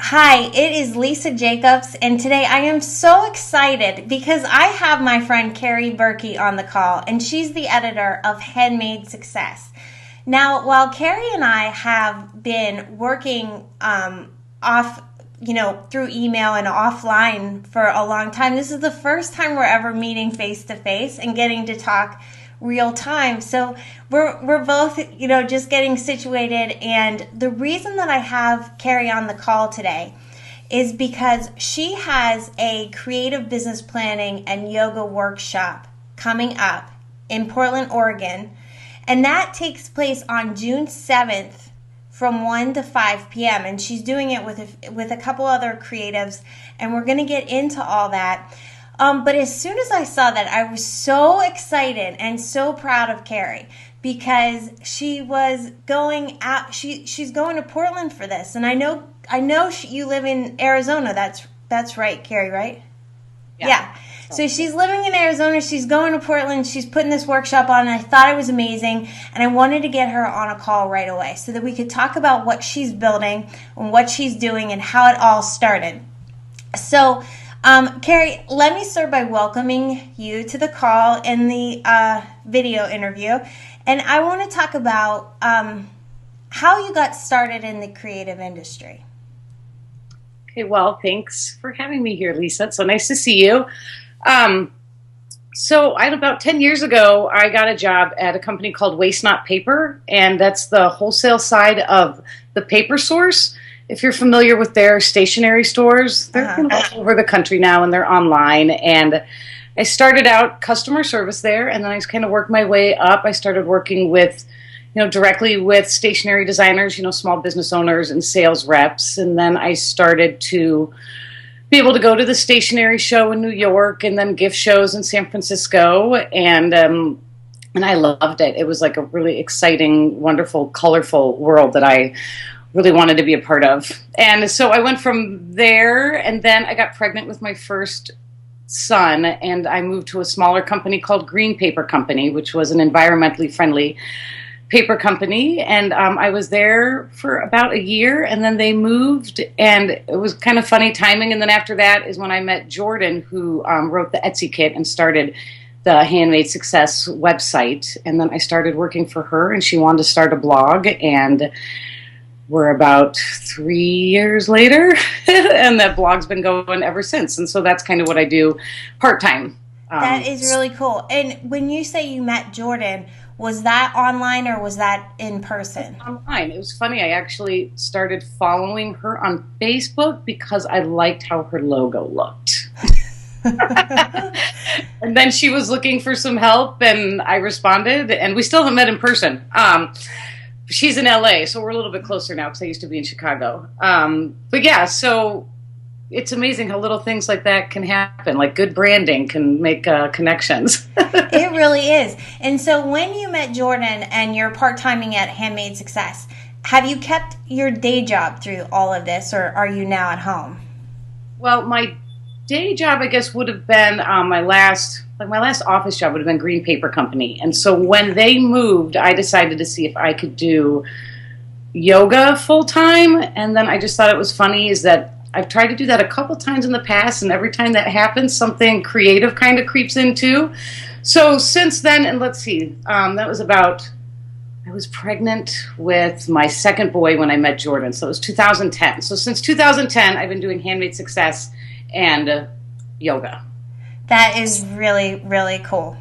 Hi, it is Lisa Jacobs, and today I am so excited because I have my friend Kerry Burki on the call, and she's the editor of Handmade Success. Now, while Kerry and I have been working off, through email and offline for a long time, this is the first time we're ever meeting face to face and getting to talk real time. So we're both, just getting situated. And the reason that I have Kerry on the call today is because she has a creative business planning and yoga workshop coming up in Portland, Oregon. And that takes place on June 7th from 1 to 5 p.m. And she's doing it with a couple other creatives. And we're going to get into all that. But as soon as I saw that, I was so excited and so proud of Kerry because she was going out. She's going to Portland for this, and I know you live in Arizona. That's right, Kerry, right? Yeah. So she's living in Arizona. She's going to Portland. She's putting this workshop on, and I thought it was amazing. And I wanted to get her on a call right away so that we could talk about what she's building and what she's doing and how it all started. So. Kerry, let me start by welcoming you to the call in the video interview. And I want to talk about how you got started in the creative industry. Okay, well, thanks for having me here, Lisa. It's so nice to see you. About 10 years ago, I got a job at a company called Waste Not Paper, and that's the wholesale side of the Paper Source. If you're familiar with their stationery stores, they're all over the country now, and they're online. And I started out customer service there, and then I kind of worked my way up. I started working with, directly with stationery designers, small business owners and sales reps. And then I started to be able to go to the stationery show in New York, and then gift shows in San Francisco, and I loved it. It was like a really exciting, wonderful, colorful world that I really wanted to be a part of. And so I went from there, and then I got pregnant with my first son, and I moved to a smaller company called Green Paper Company, which was an environmentally friendly paper company. And I was there for about a year, and then they moved, and it was kind of funny timing. And then after that is when I met Jordan, who wrote the Etsy kit and started the Handmade Success website. And then I started working for her, and she wanted to start a blog, and we're about 3 years later, and that blog's been going ever since. And so that's kind of what I do part-time. That is really cool. And when you say you met Jordan, was that online or was that in person? Online. It was funny. I actually started following her on Facebook because I liked how her logo looked. And then she was looking for some help, and I responded, and we still haven't met in person. She's in LA, so we're a little bit closer now because I used to be in Chicago. But yeah, so it's amazing how little things like that can happen. Like good branding can make connections. It really is. And so when you met Jordan and you're part-timing at Handmade Success, have you kept your day job through all of this, or are you now at home? Well, my day job, I guess, would have been my last office job would have been Green Paper Company. And so when they moved, I decided to see if I could do yoga full time. And then I just thought it was funny is that I've tried to do that a couple times in the past, and every time that happens, something creative kind of creeps in too. So since then, and let's see, I was pregnant with my second boy when I met Jordan. So it was 2010. So since 2010, I've been doing Handmade Success and yoga. That is really, really cool.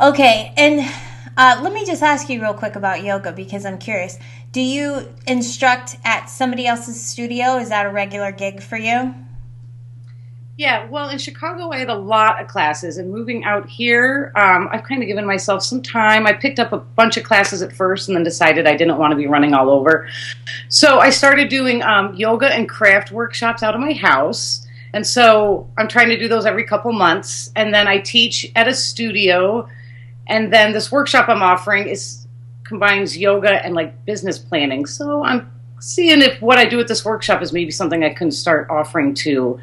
Okay, and let me just ask you real quick about yoga because I'm curious. Do you instruct at somebody else's studio? Is that a regular gig for you? Yeah, well, in Chicago, I had a lot of classes, and moving out here, I've kind of given myself some time. I picked up a bunch of classes at first and then decided I didn't want to be running all over. So I started doing yoga and craft workshops out of my house. And so I'm trying to do those every couple months. And then I teach at a studio. And then this workshop I'm offering combines yoga and like business planning. So I'm seeing if what I do at this workshop is maybe something I can start offering to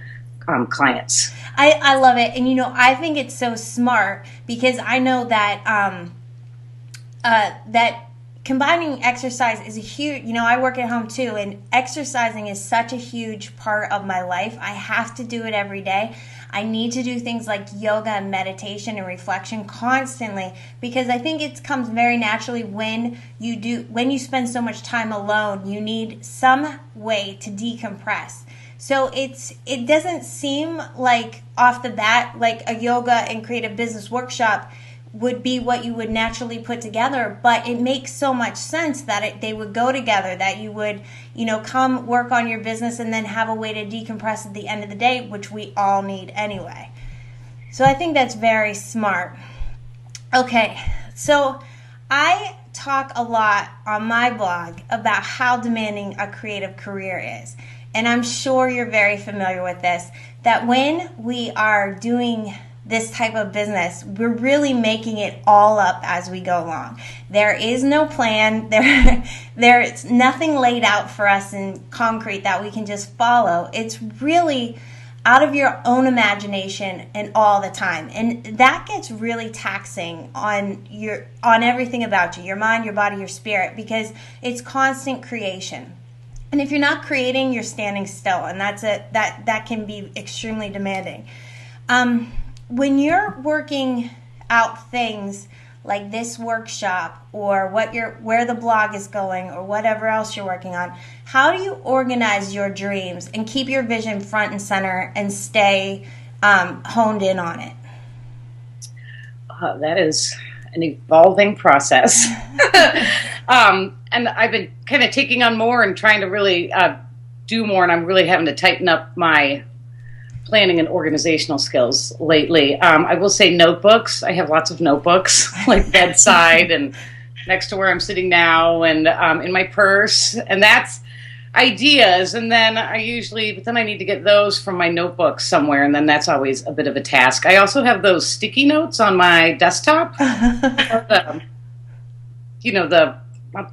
clients. I love it. And, I think it's so smart because I know that that combining exercise is a huge, I work at home too, and exercising is such a huge part of my life. I have to do it every day. I need to do things like yoga and meditation and reflection constantly, because I think it comes very naturally when you spend so much time alone. You need some way to decompress. So it doesn't seem like off the bat like a yoga and creative business workshop would be what you would naturally put together, but it makes so much sense that they would go together, that you would, come work on your business and then have a way to decompress at the end of the day, which we all need anyway. So I think that's very smart. Okay, so I talk a lot on my blog about how demanding a creative career is. And I'm sure you're very familiar with this, that when we are doing this type of business, we're really making it all up as we go along. There is no plan. There's nothing laid out for us in concrete that we can just follow. It's really out of your own imagination and all the time. And that gets really taxing on everything about you, your mind, your body, your spirit, because it's constant creation. And if you're not creating, you're standing still, and that can be extremely demanding. When you're working out things like this workshop, or where the blog is going, or whatever else you're working on, how do you organize your dreams and keep your vision front and center and stay honed in on it? That is an evolving process. And I've been kind of taking on more and trying to really do more, and I'm really having to tighten up my planning and organizational skills lately. I will say notebooks. I have lots of notebooks, like bedside and next to where I'm sitting now, and in my purse, and that's ideas. And then but then I need to get those from my notebook somewhere, and then that's always a bit of a task. I also have those sticky notes on my desktop.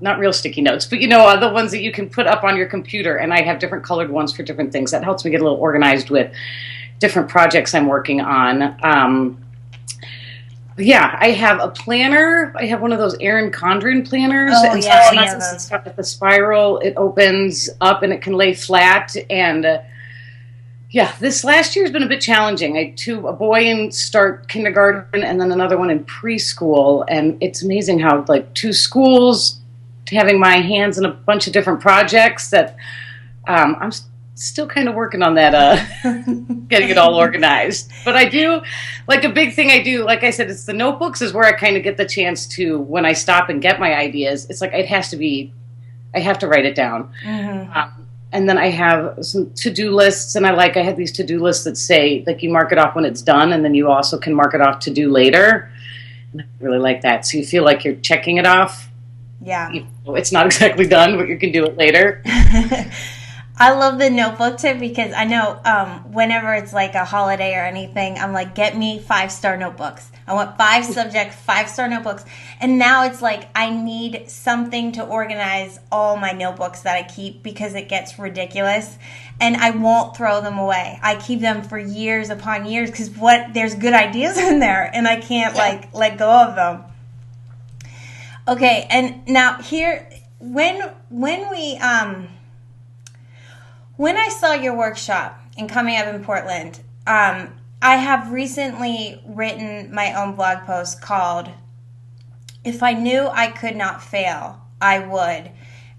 Not real sticky notes, but the ones that you can put up on your computer, and I have different colored ones for different things. That helps me get a little organized with different projects I'm working on. I have a planner. I have one of those Erin Condren planners. Oh, and yeah, so it's got the spiral. It opens up and it can lay flat. And this last year has been a bit challenging. I had a boy in start kindergarten and then another one in preschool. And it's amazing how, like, 2 schools, having my hands in a bunch of different projects that I'm still kind of working on that, getting it all organized. But I do, like, a big thing I do, like I said, it's the notebooks is where I kind of get the chance to, when I stop and get my ideas, it's like I have to write it down. Mm-hmm. And then I have some to-do lists, and I have these to-do lists that say, like, you mark it off when it's done, and then you also can mark it off to do later. And I really like that. So you feel like you're checking it off. Yeah. It's not exactly done, but you can do it later. I love the notebook tip, because I know whenever it's like a holiday or anything, I'm like, get me 5-star notebooks. I want 5 subject, 5-star notebooks. And now it's like I need something to organize all my notebooks that I keep, because it gets ridiculous. And I won't throw them away. I keep them for years upon years, because there's good ideas in there, and I can't let go of them. Okay, and now here, when I saw your workshop in coming up in Portland, I have recently written my own blog post called "If I Knew I Could Not Fail, I Would,"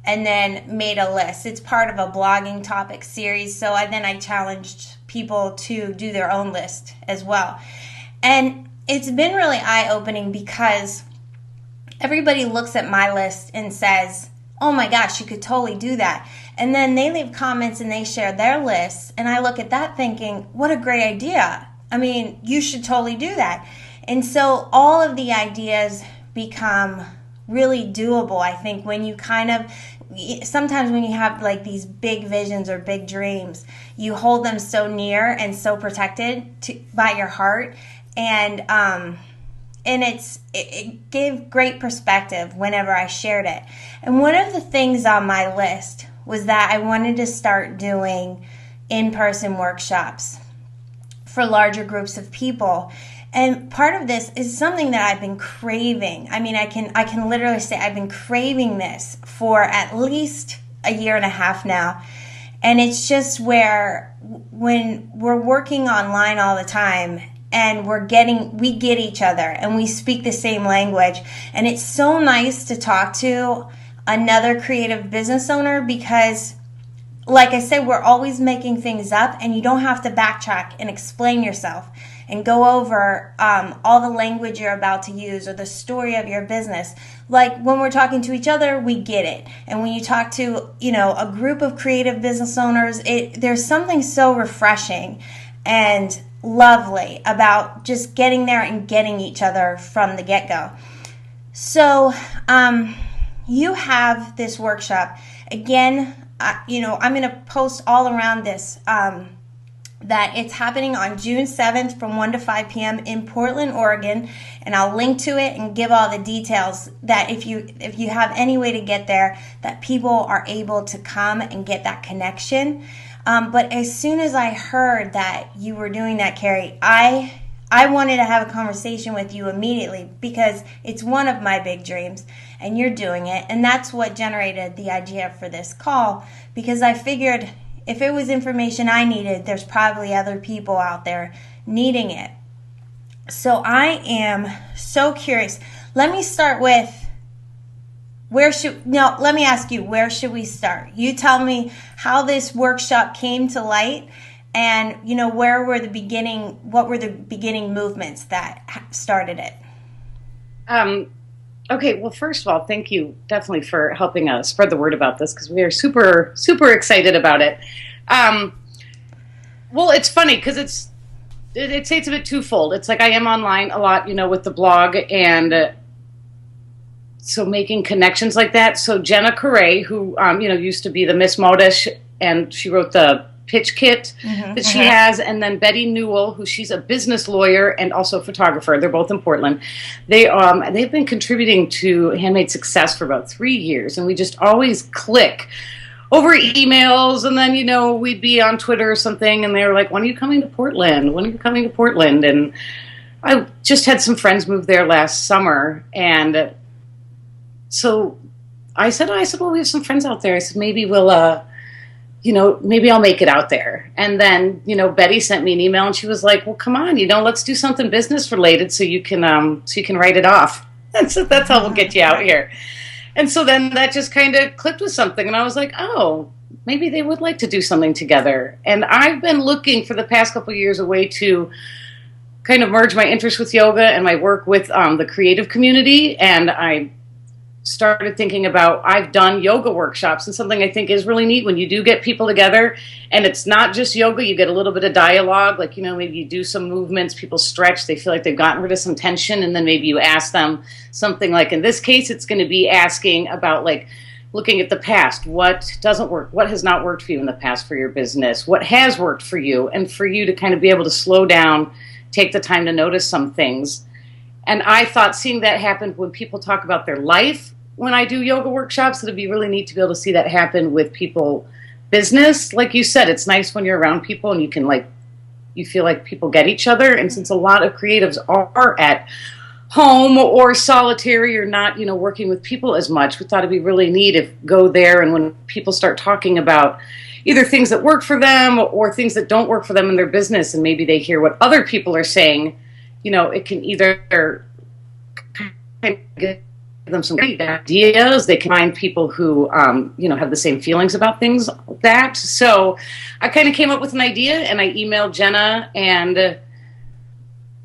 and then made a list. It's part of a blogging topic series, so I challenged people to do their own list as well. And it's been really eye-opening, because everybody looks at my list and says, oh my gosh, you could totally do that. And then they leave comments and they share their lists, and I look at that thinking, what a great idea. I mean, you should totally do that. And so all of the ideas become really doable, I think, when you sometimes when you have like these big visions or big dreams, you hold them so near and so protected by your heart. And it gave great perspective whenever I shared it. And one of the things on my list was that I wanted to start doing in-person workshops for larger groups of people. And part of this is something that I've been craving. I mean, I can literally say I've been craving this for at least a year and a half now. And it's just where when we're working online all the time and we get each other and we speak the same language. And it's so nice to talk to another creative business owner because, like I said, we're always making things up and you don't have to backtrack and explain yourself and go over all the language you're about to use or the story of your business. Like when we're talking to each other, we get it. And when you talk to, a group of creative business owners, there's something so refreshing and lovely about just getting there and getting each other from the get-go. So you have this workshop. Again, I'm going to post all around this that it's happening on June 7th from 1 to 5 p.m. in Portland, Oregon, and I'll link to it and give all the details that if you have any way to get there, that people are able to come and get that connection. But as soon as I heard that you were doing that, Kerry, I wanted to have a conversation with you immediately because it's one of my big dreams and you're doing it. And that's what generated the idea for this call, because I figured if it was information I needed, there's probably other people out there needing it. So I am so curious. Let me start with let me ask you, where should we start? You tell me how this workshop came to light and, what were the beginning movements that started it? Okay, well, first of all, thank you definitely for helping us spread the word about this because we are super, super excited about it. Well, it's funny because it's a bit twofold. It's like I am online a lot, with the blog and so making connections like that. So Jena Coray, who, used to be the Miss Modish, and she wrote the pitch kit that she has, and then Bettie Newell, she's a business lawyer and also a photographer. They're both in Portland. They've been contributing to Handmade Success for about 3 years, and we just always click over emails, and then we'd be on Twitter or something, and they were like, "When are you coming to Portland? When are you coming to Portland?" And I just had some friends move there last summer, and so I said, "Well, we have some friends out there." I said, "Maybe we'll." Maybe I'll make it out there. And then, Betty sent me an email and she was like, well, come on, let's do something business related so you can write it off. And so that's how we'll get you out here. And so then that just kind of clicked with something. And I was like, oh, maybe they would like to do something together. And I've been looking for the past couple of years a way to kind of merge my interest with yoga and my work with the creative community. And I started thinking about, I've done yoga workshops, and something I think is really neat when you do get people together and it's not just yoga, you get a little bit of dialogue, like, maybe you do some movements, people stretch, they feel like they've gotten rid of some tension, and then maybe you ask them something like, in this case, it's going to be asking about like looking at the past, what doesn't work, what has not worked for you in the past for your business, what has worked for you, and for you to kind of be able to slow down, take the time to notice some things. And I thought seeing that happen when people talk about their life, when I do yoga workshops, it'd be really neat to be able to see that happen with people business. Like you said, it's nice when you're around people and you can you feel like people get each other. And since a lot of creatives are at home or solitary or not, working with people as much, we thought it'd be really neat if go there and when people start talking about either things that work for them or things that don't work for them in their business, and maybe they hear what other people are saying, it can either kind of get them some great ideas. They can find people who, have the same feelings about things like that. So I kind of came up with an idea, and I emailed Jena and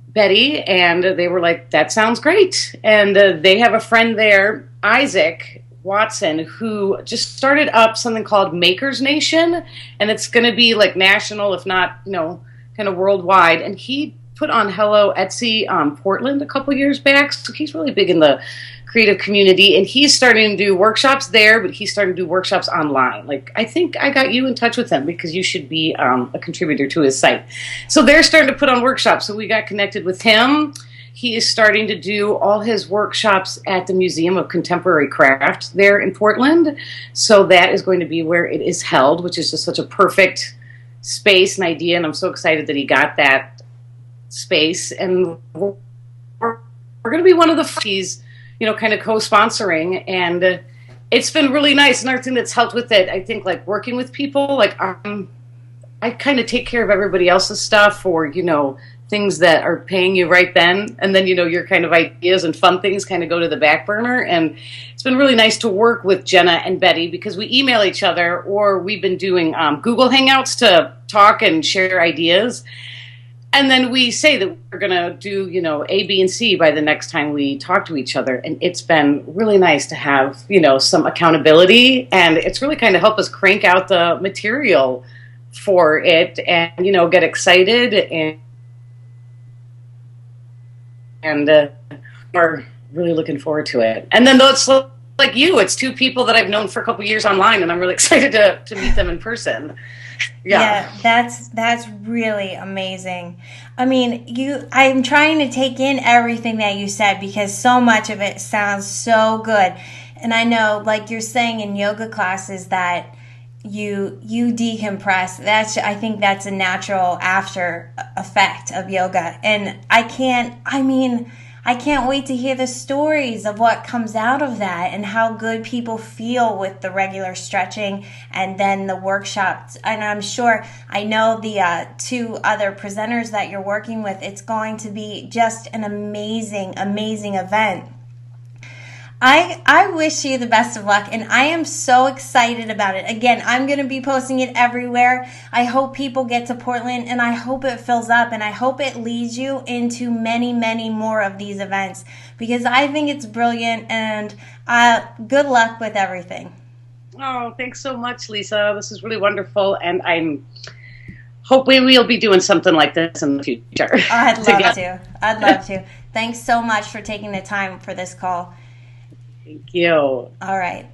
Betty, and they were like, that sounds great. And they have a friend there, Isaac Watson, who just started up something called Makers Nation, and it's going to be like national, if not, kind of worldwide. And he put on Hello Etsy Portland a couple years back, so he's really big in the creative community, and he's starting to do workshops there, but he's starting to do workshops online. Like, I think I got you in touch with him because you should be a contributor to his site. So they're starting to put on workshops, so we got connected with him. He is starting to do all his workshops at the Museum of Contemporary Craft there in Portland. So that is going to be where it is held, which is just such a perfect space and idea, and I'm so excited that he got that space, and we're going to be one of the fees, kind of co-sponsoring, and it's been really nice. Another thing that's helped with it, I think, like working with people, like I kind of take care of everybody else's stuff, or things that are paying you right then, and then your kind of ideas and fun things kind of go to the back burner. And it's been really nice to work with Jena and Bettie, because we email each other, or we've been doing Google Hangouts to talk and share ideas, and then we say that we're going to do A, B, and C by the next time we talk to each other. And it's been really nice to have some accountability, and it's really kind of helped us crank out the material for it, and get excited, and are really looking forward to it. And then it's like it's two people that I've known for a couple years online, and I'm really excited to meet them in person. Yeah, that's really amazing. I mean, I'm trying to take in everything that you said, because so much of it sounds so good. And I know, like you're saying in yoga classes, that you decompress. I think that's a natural after effect of yoga. And I can't wait to hear the stories of what comes out of that, and how good people feel with the regular stretching and then the workshops. And I know the two other presenters that you're working with, it's going to be just an amazing, amazing event. I wish you the best of luck, and I am so excited about it. Again, I'm going to be posting it everywhere. I hope people get to Portland, and I hope it fills up, and I hope it leads you into many, many more of these events, because I think it's brilliant, and good luck with everything. Oh, thanks so much, Lisa. This is really wonderful, and hopefully we'll be doing something like this in the future. I'd love to. Thanks so much for taking the time for this call. Thank you. All right.